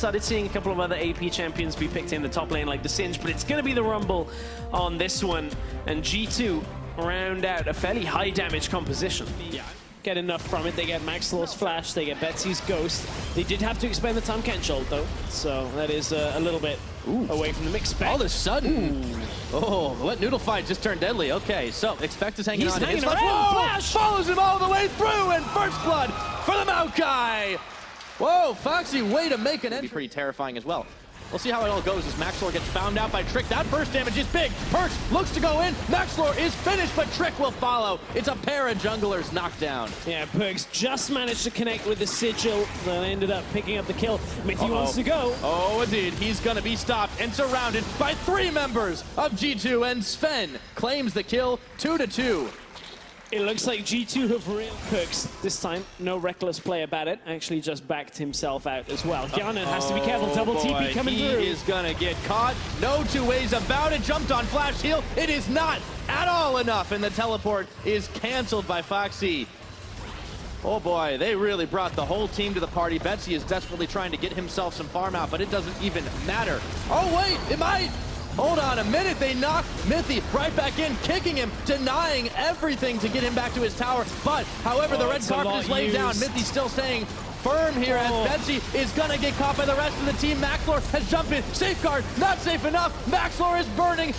Started seeing a couple of other AP champions be picked in the top lane like the Singe, but it's going to be the Rumble on this one. And G2 round out a fairly high damage composition. Yeah. Get enough from it. They get Maxlor's Flash, they get Betsy's Ghost. They did have to expend the Tahm Kench ult though, so that is a little bit away from the mix. All of a sudden, what noodle fight just turned deadly. Okay, so Expect is hanging on. Hanging around. Flash follows him all the way through, and first blood for the Maokai. Whoa, Foxy, way to make an entry. Pretty terrifying as well. We'll see how it all goes as Maxlor gets found out by Trick. That burst damage is big. Perks looks to go in. Maxlor is finished, but Trick will follow. It's a pair of junglers knocked down. Yeah, Perks just managed to connect with the Sigil, then ended up picking up the kill. Mithy wants to go. Oh, indeed. He's going to be stopped and surrounded by 3 members of G2, and Sven claims the kill, 2-2. It looks like G2 have really Perks this time. No reckless play about it. Actually just backed himself out as well. Gianna has to be careful. Double TP coming through. He is going to get caught. No two ways about it. Jumped on Flash heal. It is not at all enough, and the teleport is canceled by Foxy. Oh boy, they really brought the whole team to the party. Betsy is desperately trying to get himself some farm out, but it doesn't even matter. Oh wait, it might. Hold on a minute, they knock Mithy right back in, kicking him, denying everything to get him back to his tower. But, however, the red carpet is laid down. Mithy still staying firm here as Betsy is gonna get caught by the rest of the team. Maxlor has jumped in, safeguard, not safe enough. Maxlor is burning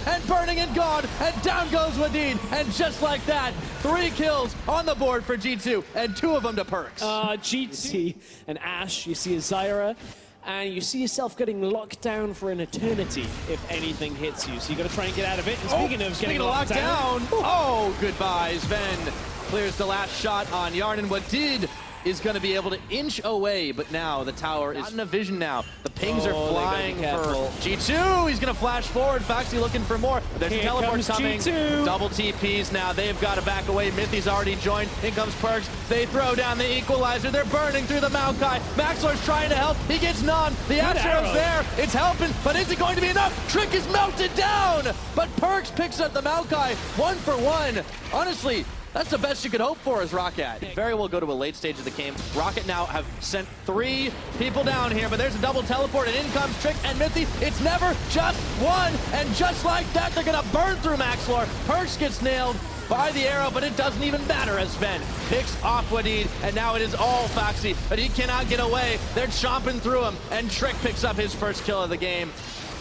and gone, and down goes Wadid. And just like that, 3 kills on the board for G2, and 2 of them to Perks. G2 and Ashe, you see a Zyra, and you see yourself getting locked down for an eternity if anything hits you. So you got to try and get out of it. And speaking of getting locked down, oh, goodbye. Sven clears the last shot on Yarn, and Wadid is going to be able to inch away, but now the tower is in a vision now. The pings are flying for G2. He's going to flash forward. Foxy looking for more. There's a teleport coming. G2. Double TPs now. They've got to back away. Mithy's already joined. In comes Perks. They throw down the equalizer. They're burning through the Maokai. Maxlor's trying to help. He gets none. The Astro's there. It's helping, but is it going to be enough? Trick is melted down, but Perks picks up the Maokai 1 for 1. Honestly, that's the best you could hope for as Roccat. Very well go to a late stage of the game. Roccat now have sent 3 people down here, but there's a double teleport, and in comes Trick and Mithy. It's never just one, and just like that, they're gonna burn through Maxlor. Perks gets nailed by the arrow, but it doesn't even matter as Sven picks off Wadid, and now it is all Foxy, but he cannot get away. They're chomping through him, and Trick picks up his first kill of the game.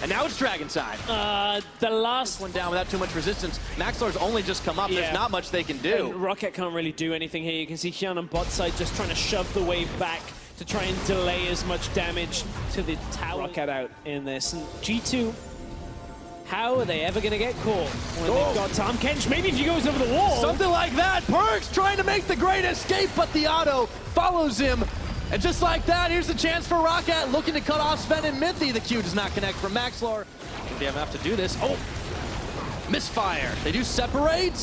And now it's Dragon side. The last one down without too much resistance. Maxlor's only just come up. Yeah. There's not much they can do. And Roccat can't really do anything here. You can see Hyun on bot side just trying to shove the wave back to try and delay as much damage to the tower. Roccat out in this. And G2, how are they ever going to get caught when they've got Tahm Kench? Maybe if he goes over the wall. Something like that. Perks trying to make the great escape, but the auto follows him. And just like that, here's the chance for Roccat, looking to cut off Sven and Mithy. The Q does not connect from Maxlor. They have enough to do this. Oh, misfire. They do separate.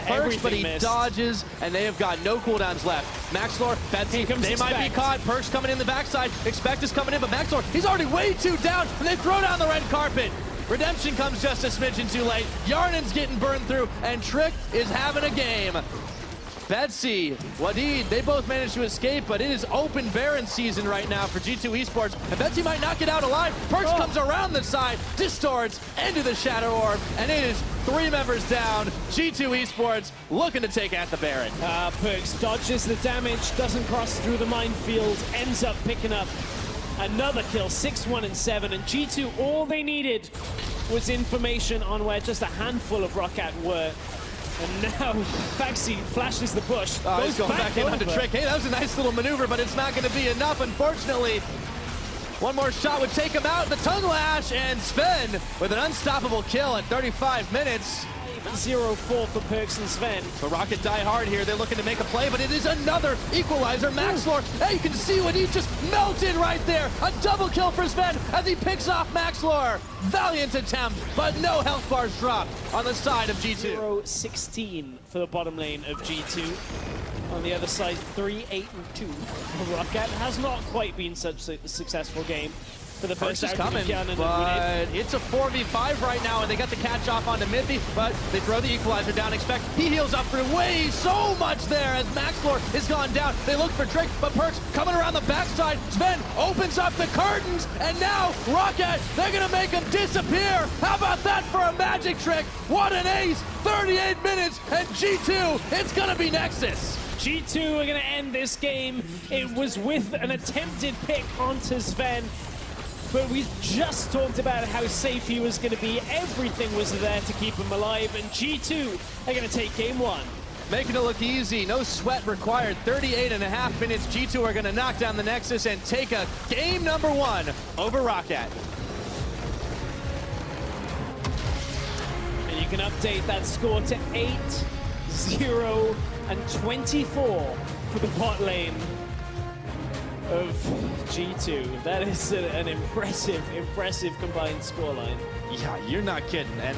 Perks, but he dodges, and they have got no cooldowns left. Maxlor, Betsy, they might be caught. Perks coming in the backside. Expect is coming in, but Maxlor, he's already way too down, and they throw down the red carpet. Redemption comes just a smidgen too late. Yarnan's getting burned through, and Trick is having a game. Betsy, Wadid, they both managed to escape, but it is open Baron season right now for G2 Esports, and Betsy might not get out alive. Perks comes around the side, distorts into the Shadow Orb, and it is 3 members down. G2 Esports looking to take out the Baron. Perks dodges the damage, doesn't cross through the minefield, ends up picking up another kill, 6-1 and 7, and G2, all they needed was information on where just a handful of Roccat were. And now Foxy flashes the bush. He's going back in onto Trick. Hey, that was a nice little maneuver, but it's not going to be enough, unfortunately. One more shot would take him out. The tongue lash, and Sven with an unstoppable kill at 35 minutes. 0-4 for Perks and Sven. So Roccat die hard here. They're looking to make a play, but it is another equalizer. Maxlor, hey, you can see what he just melted right there. A double kill for Sven as he picks off Maxlor. Valiant attempt, but no health bars dropped on the side of G2. 0-16 for the bottom lane of G2. On the other side, 3-8-2. Roccat has not quite been such a successful game. for the first Perks is coming, but it's a 4v5 right now, and they got the catch off onto Miffy, but they throw the equalizer down. Expect he heals up for way so much there as Maxlor is gone down. They look for Trick, but Perks coming around the backside. Sven opens up the curtains, and now Roccat, they're gonna make him disappear. How about that for a magic trick? What an ace! 38 minutes, and G2, it's gonna be Nexus. G2 are gonna end this game. It was with an attempted pick onto Sven. But we just talked about how safe he was going to be. Everything was there to keep him alive, and G2 are going to take game one. Making it look easy, no sweat required. 38.5 minutes, G2 are going to knock down the Nexus and take a game number one over Roccat. And you can update that score to 8-0 and 24 for the bot lane of G2. That is an impressive combined scoreline. Yeah, you're not kidding. And